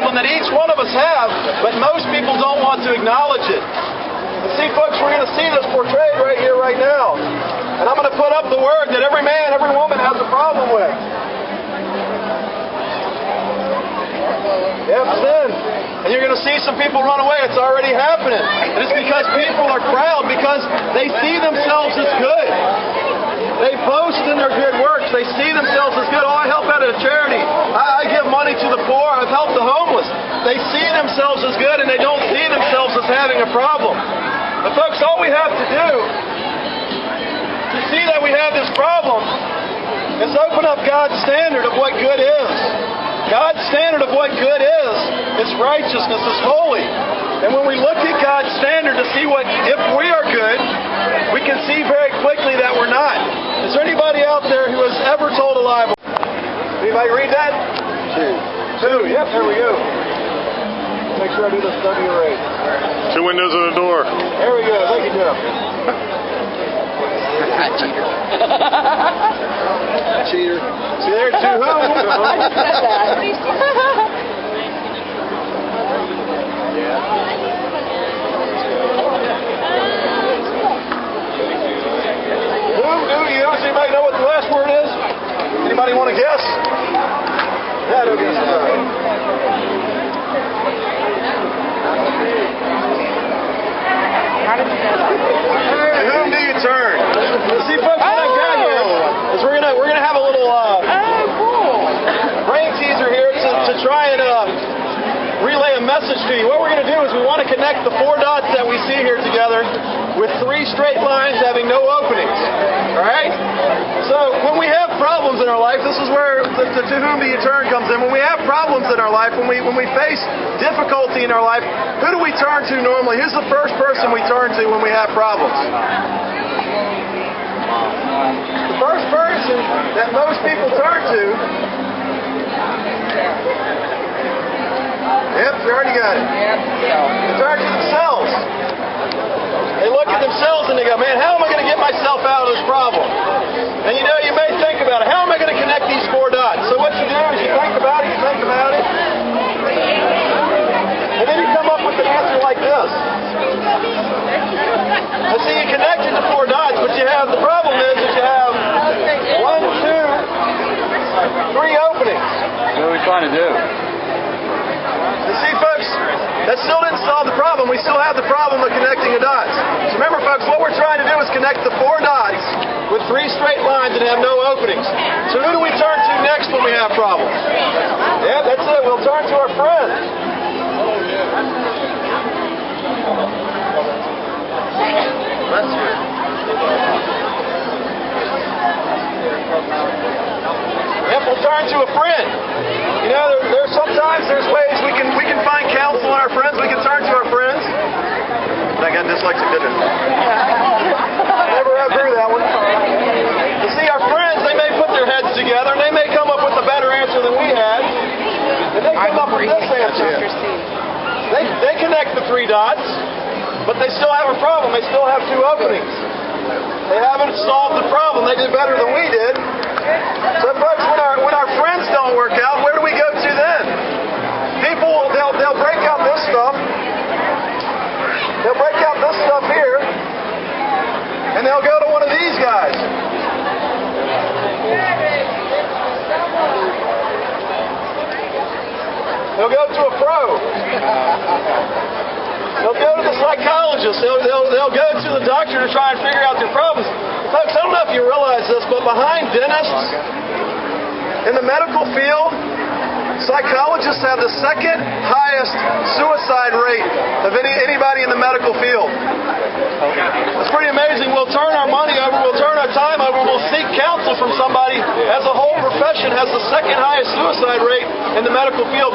problem that each one of us have, but most people don't want to acknowledge it. And see, folks, we're going to see this portrayed right here, right now. And I'm going to put up the word that every man, every woman has a problem with. Yep, sin. And you're going to see some people run away. It's already happening. And it's because people are proud because they see themselves as good. They boast in their good works. They see themselves as good. Oh, I help out at a charity. I give money to the poor. I've helped the homeless. They see themselves as good and they don't see themselves as having a problem. But folks, all we have to do to see that we have this problem is open up God's standard of what good is. God's standard of what good is righteousness, is holy. And when we look at God's standard to see what, if we are good, we can see very quickly that we're not. Is there anybody out there who has ever told a lie before? Anybody read that? Two. Yep, there we go. Make sure I do this W right. 2 windows and a door. There we go. Thank you, Jeff. Cheater. Cheater. See there, two who? I just said that. Does anybody know what the last word is? Anybody want to guess? Yeah, don't guess. How did you know that? To whom do you turn? See, folks, what I've got here is we're gonna have a little brain teaser here to try and relay a message to you. What we're going to do is we want to connect the 4 dots that we see here together with 3 straight lines having no openings. All right? So when we have problems in our life, this is where the to whom do you turn comes in. When we have problems in our life, when we face difficulty in our life, who do we turn to normally? Who's the first person we turn to when we have problems? The first person that most people turn to. Yep, you already got it. They turn to themselves. They look at themselves and they go, man, how am I going to get myself out of this problem? And you know, you may think about it. How am I going to connect these 4 dots? So what you do is you think about it, and then you come up with an answer like this. Let's see, you connected the 4 dots, but you have, the problem is that you have 1, 2, 3 openings. What are we trying to do? You see, folks, that still didn't solve the problem. We still have the problem of connecting the dots. So remember, folks, what we're trying to do is connect the 4 dots with 3 straight lines that have no openings. So who do we turn to next when we have problems? Yeah, that's it. We'll turn to our friends. Yep, we'll turn to a friend. You know, there's sometimes there's ways we can find counsel in our friends. We can turn to our friends. I got dyslexic, didn't I? Never outgrew that one. You see, our friends, they may put their heads together and they may come up with a better answer than we had. And they come up with this answer. They connect the 3 dots, but they still have a problem. They still have 2 openings. They haven't solved the problem. They did better than we did. So, folks, when our friends don't work out, where do we go to then? People, they'll break out this stuff. They'll break out this stuff here, and they'll go to one of these guys. They'll go to a pro. They'll go to the psychologist. They'll go to the doctor to try and figure out their problems. Folks, I don't know if you realize this, but behind dentists, in the medical field, psychologists have the 2nd highest suicide rate of anybody in the medical field. It's pretty amazing. We'll turn our money over, we'll turn our time over, we'll seek counsel from somebody as a whole profession has the 2nd highest suicide rate in the medical field.